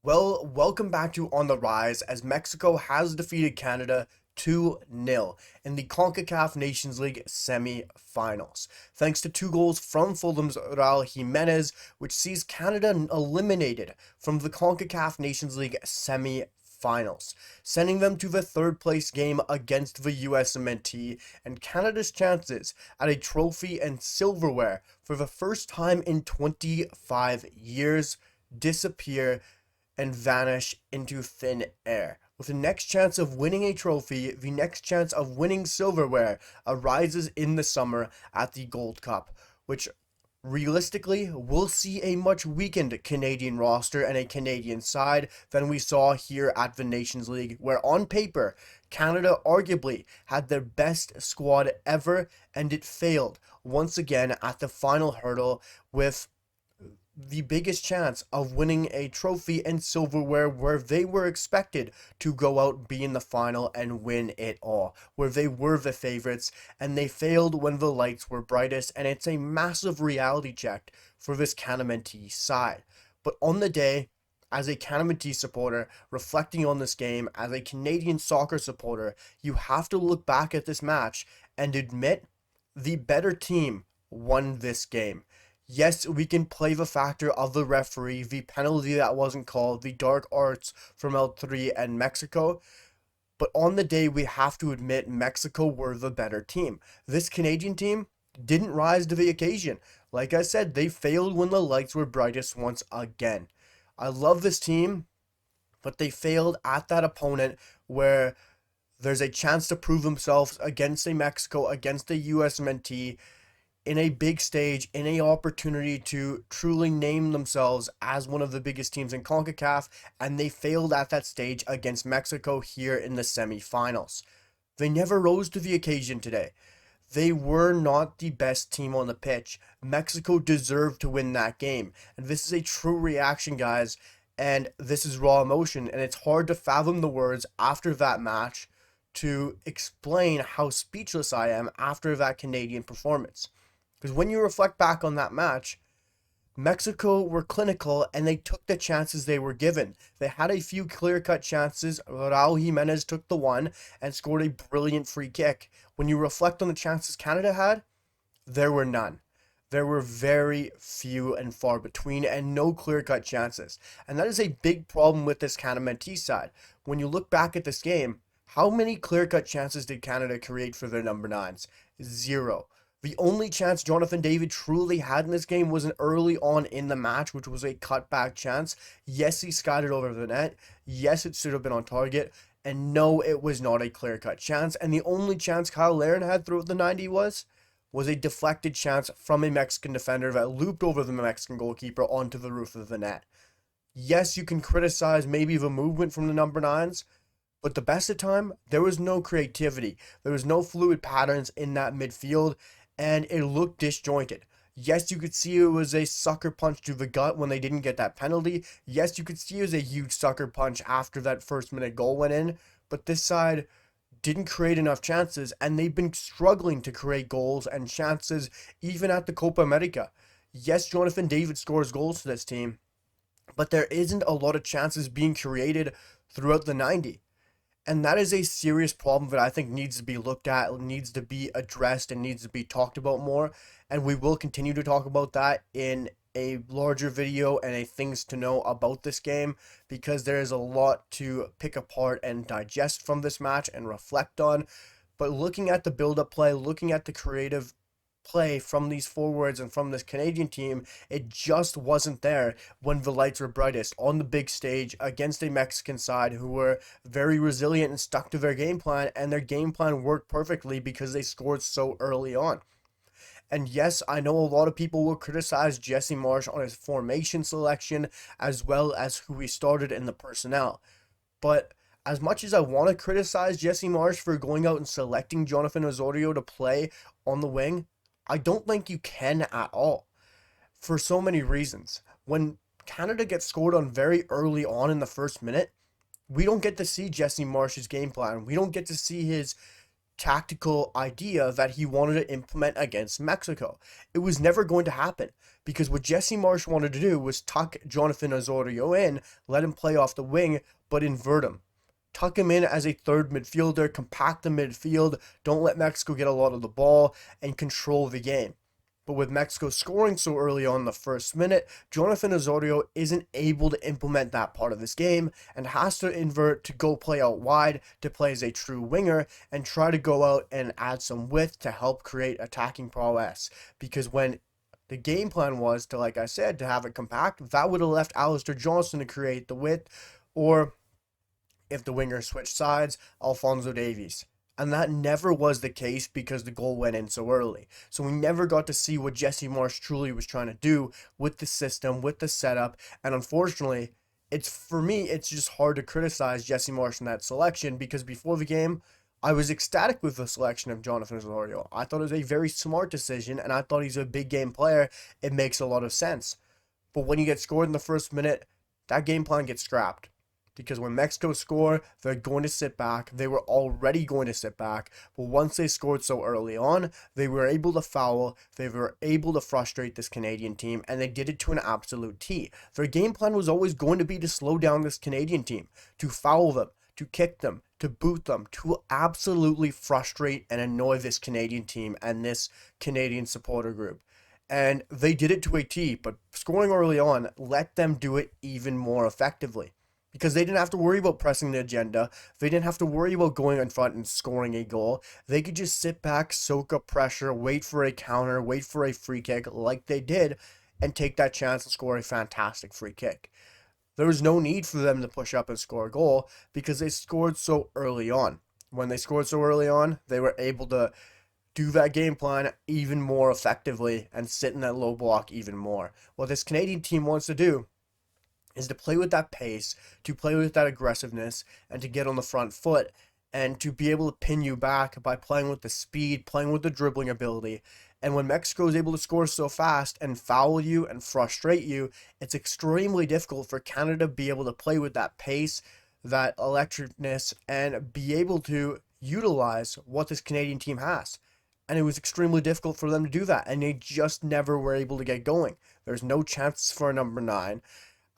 Well, welcome back to On the Rise as Mexico has defeated Canada 2-0 in the Concacaf Nations League semi-finals. Thanks to two goals from Fulham's Raul Jimenez, which sees Canada eliminated from the Concacaf Nations League semi-finals, sending them to the third place game against the USMNT, and Canada's chances at a trophy and silverware for the first time in 25 years disappear and vanish into thin air. With the next chance of winning a trophy, the next chance of winning silverware arises in the summer at the Gold Cup, which realistically will see a much weakened Canadian roster and a Canadian side than we saw here at the Nations League, where on paper, Canada arguably had their best squad ever, and it failed once again at the final hurdle with the biggest chance of winning a trophy and silverware where they were expected to go out, be in the final, and win it all, where they were the favorites, and they failed when the lights were brightest, and it's a massive reality check for this CanMNT side. But on the day, as a CanMNT supporter, reflecting on this game, as a Canadian soccer supporter, you have to look back at this match and admit the better team won this game. Yes, we can play the factor of the referee, the penalty that wasn't called, the dark arts from L3 and Mexico, but on the day we have to admit Mexico were the better team. This Canadian team didn't rise to the occasion. Like I said, they failed when the lights were brightest once again. I love this team, but they failed at that opponent where there's a chance to prove themselves against a Mexico, against a USMNT, in a big stage, in a opportunity to truly name themselves as one of the biggest teams in CONCACAF, and they failed at that stage against Mexico here in the semifinals. They never rose to the occasion today. They were not the best team on the pitch. Mexico deserved to win that game. And this is a true reaction, guys, and this is raw emotion, and it's hard to fathom the words after that match to explain how speechless I am after that Canadian performance. Because when you reflect back on that match, Mexico were clinical and they took the chances they were given. They had a few clear-cut chances. Raul Jimenez took the one and scored a brilliant free kick. When you reflect on the chances Canada had, there were none. There were very few and far between and no clear-cut chances. And that is a big problem with this CanMNT side. When you look back at this game, how many clear-cut chances did Canada create for their number nines? Zero. The only chance Jonathan David truly had in this game was an early on in the match, which was a cutback chance. Yes, he skied it over the net. Yes, it should have been on target. And no, it was not a clear-cut chance. And the only chance Kyle Larin had throughout the 90 was a deflected chance from a Mexican defender that looped over the Mexican goalkeeper onto the roof of the net. Yes, you can criticize maybe the movement from the number nines, but the best of time, there was no creativity. There was no fluid patterns in that midfield, and it looked disjointed. Yes, you could see it was a sucker punch to the gut when they didn't get that penalty. Yes, you could see it was a huge sucker punch after that first minute goal went in, but this side didn't create enough chances, and they've been struggling to create goals and chances even at the Copa America. Yes, Jonathan David scores goals for this team, but there isn't a lot of chances being created throughout the 90. And that is a serious problem that I think needs to be looked at, needs to be addressed, and needs to be talked about more. And we will continue to talk about that in a larger video and a things to know about this game, because there is a lot to pick apart and digest from this match and reflect on. But looking at the build-up play, looking at the creative play from these forwards and from this Canadian team, it just wasn't there when the lights were brightest on the big stage against a Mexican side who were very resilient and stuck to their game plan, and their game plan worked perfectly because they scored so early on. And yes, I know a lot of people will criticize Jesse Marsch on his formation selection as well as who he started in the personnel, but as much as I want to criticize Jesse Marsch for going out and selecting Jonathan Osorio to play on the wing, I don't think you can at all, for so many reasons. When Canada gets scored on very early on in the first minute, we don't get to see Jesse Marsch's game plan. We don't get to see his tactical idea that he wanted to implement against Mexico. It was never going to happen because what Jesse Marsch wanted to do was tuck Jonathan Osorio in, let him play off the wing, but invert him. Tuck him in as a third midfielder, compact the midfield, don't let Mexico get a lot of the ball, and control the game. But with Mexico scoring so early on in the first minute, Jonathan Osorio isn't able to implement that part of his game and has to invert to go play out wide to play as a true winger and try to go out and add some width to help create attacking prowess. Because when the game plan was to, like I said, to have it compact, that would have left Alistair Johnston to create the width, or if the winger switched sides, Alphonso Davies. And that never was the case because the goal went in so early. So we never got to see what Jesse Marsch truly was trying to do with the system, with the setup. And unfortunately, for me, it's just hard to criticize Jesse Marsch in that selection because before the game, I was ecstatic with the selection of Jonathan Osorio. I thought it was a very smart decision, and I thought he's a big game player. It makes a lot of sense. But when you get scored in the first minute, that game plan gets scrapped. Because when Mexico score, they're going to sit back. They were already going to sit back. But once they scored so early on, they were able to foul. They were able to frustrate this Canadian team. And they did it to an absolute T. Their game plan was always going to be to slow down this Canadian team. To foul them. To kick them. To boot them. To absolutely frustrate and annoy this Canadian team and this Canadian supporter group. And they did it to a T. But scoring early on let them do it even more effectively. Because they didn't have to worry about pressing the agenda. They didn't have to worry about going in front and scoring a goal. They could just sit back, soak up pressure, wait for a counter, wait for a free kick like they did, and take that chance and score a fantastic free kick. There was no need for them to push up and score a goal because they scored so early on. When they scored so early on, they were able to do that game plan even more effectively and sit in that low block even more. What this Canadian team wants to do is to play with that pace, to play with that aggressiveness, and to get on the front foot, and to be able to pin you back by playing with the speed, playing with the dribbling ability. And when Mexico is able to score so fast and foul you and frustrate you, it's extremely difficult for Canada to be able to play with that pace, that electricness, and be able to utilize what this Canadian team has. And it was extremely difficult for them to do that, and they just never were able to get going. There's no chances for a number 9.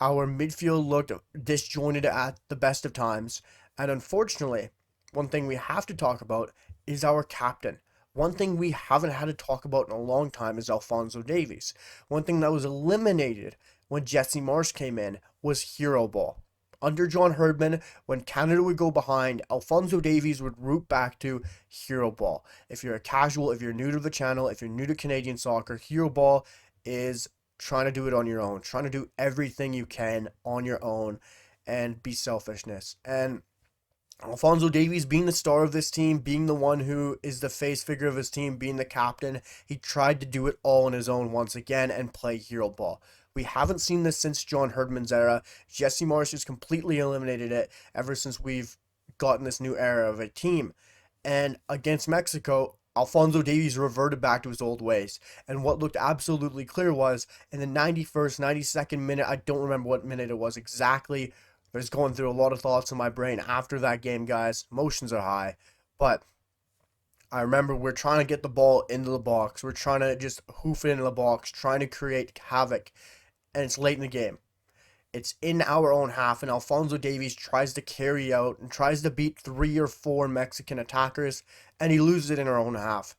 Our midfield looked disjointed at the best of times. And unfortunately, one thing we have to talk about is our captain. One thing we haven't had to talk about in a long time is Alphonso Davies. One thing that was eliminated when Jesse Marsch came in was hero ball. Under John Herdman, when Canada would go behind, Alphonso Davies would root back to hero ball. If you're a casual, if you're new to the channel, if you're new to Canadian soccer, hero ball is trying to do it on your own, trying to do everything you can on your own and be selfishness. And Alphonso Davies being the star of this team, being the one who is the face figure of his team, being the captain, he tried to do it all on his own once again and play hero ball. We haven't seen this since John Herdman's era. Jesse Marsch has completely eliminated it ever since we've gotten this new era of a team. And against Mexico, Alphonso Davies reverted back to his old ways. And what looked absolutely clear was in the 91st, 92nd minute, I don't remember what minute it was exactly. I was going through a lot of thoughts in my brain after that game, guys. Emotions are high. But I remember we're trying to get the ball into the box. We're trying to just hoof it into the box, trying to create havoc. And it's late in the game. It's in our own half, and Alphonso Davies tries to carry out and tries to beat 3 or 4 Mexican attackers, and he loses it in our own half.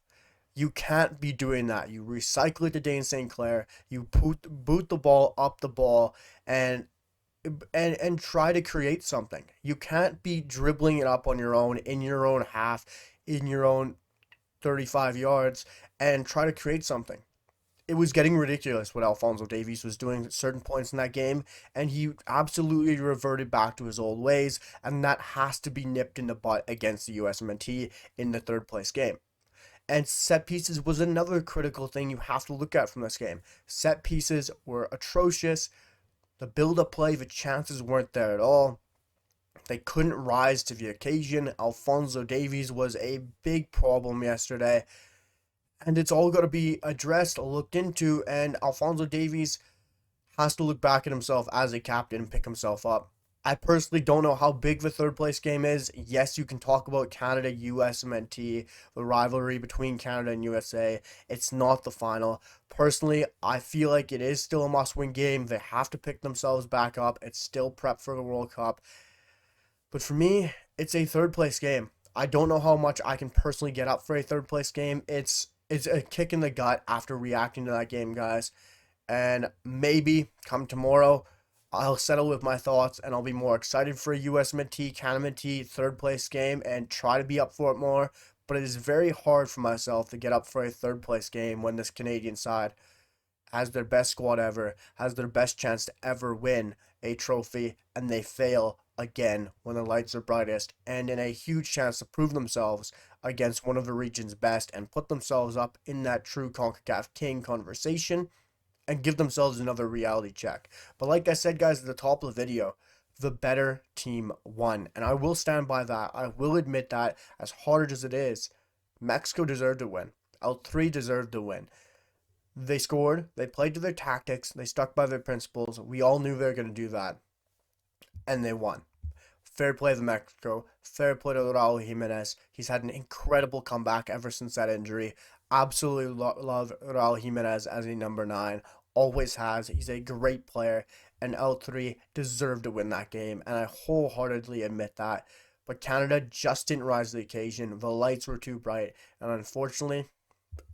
You can't be doing that. You recycle it to Dane St. Clair, you boot the ball up the ball, and try to create something. You can't be dribbling it up on your own, in your own half, in your own 35 yards, and try to create something. It was getting ridiculous what Alphonso Davies was doing at certain points in that game, and he absolutely reverted back to his old ways, and that has to be nipped in the butt against the USMNT in the third place game. And set pieces was another critical thing you have to look at from this game. Set pieces were atrocious. The build-up play, the chances weren't there at all. They couldn't rise to the occasion. Alphonso Davies was a big problem yesterday. And it's all got to be addressed, looked into, and Alphonso Davies has to look back at himself as a captain and pick himself up. I personally don't know how big the third place game is. Yes, you can talk about Canada, USMNT, the rivalry between Canada and USA. It's not the final. Personally, I feel like it is still a must win game. They have to pick themselves back up. It's still prep for the World Cup. But for me, it's a third place game. I don't know how much I can personally get up for a third place game. It's a kick in the gut after reacting to that game, guys. And maybe come tomorrow, I'll settle with my thoughts and I'll be more excited for a USMNT, CanMNT third place game and try to be up for it more. But it is very hard for myself to get up for a third place game when this Canadian side has their best squad ever, has their best chance to ever win a trophy, and they fail again when the lights are brightest, and in a huge chance to prove themselves against one of the region's best and put themselves up in that true CONCACAF King conversation and give themselves another reality check. But like I said, guys, at the top of the video, the better team won. And I will stand by that. I will admit that, as hard as it is, Mexico deserved to win. L3 deserved to win. They scored, they played to their tactics, they stuck by their principles. We all knew they were going to do that. And they won. Fair play to Mexico. Fair play to Raul Jimenez. He's had an incredible comeback ever since that injury. Absolutely love Raul Jimenez as a number 9. Always has. He's a great player. And L3 deserved to win that game. And I wholeheartedly admit that. But Canada just didn't rise to the occasion. The lights were too bright. And unfortunately,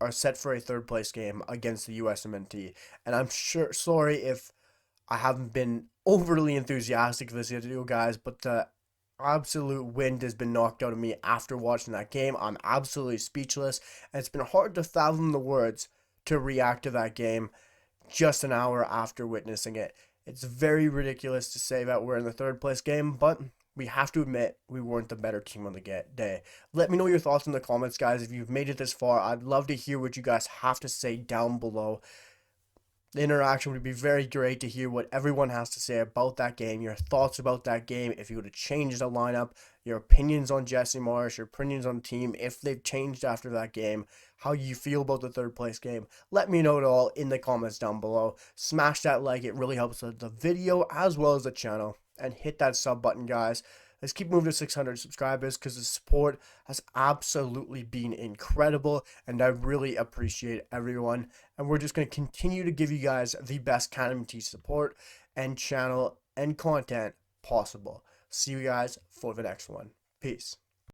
are set for a third place game against the USMNT. And I'm sorry if I haven't been overly enthusiastic for this video, guys, but the absolute wind has been knocked out of me after watching that game. I'm absolutely speechless, and it's been hard to fathom the words to react to that game just an hour after witnessing it. It's very ridiculous to say that we're in the third place game, but we have to admit we weren't the better team on the day. Let me know your thoughts in the comments, guys. If you've made it this far, I'd love to hear what you guys have to say down below. The interaction would be very great to hear what everyone has to say about that game, your thoughts about that game, if you would have changed the lineup, your opinions on Jesse Marsh, your opinions on the team, if they've changed after that game, how you feel about the third place game. Let me know it all in the comments down below. Smash that like, it really helps the video as well as the channel. And hit that sub button, guys. Let's keep moving to 600 subscribers because the support has absolutely been incredible and I really appreciate everyone. And we're just going to continue to give you guys the best CanMNT support and channel and content possible. See you guys for the next one. Peace.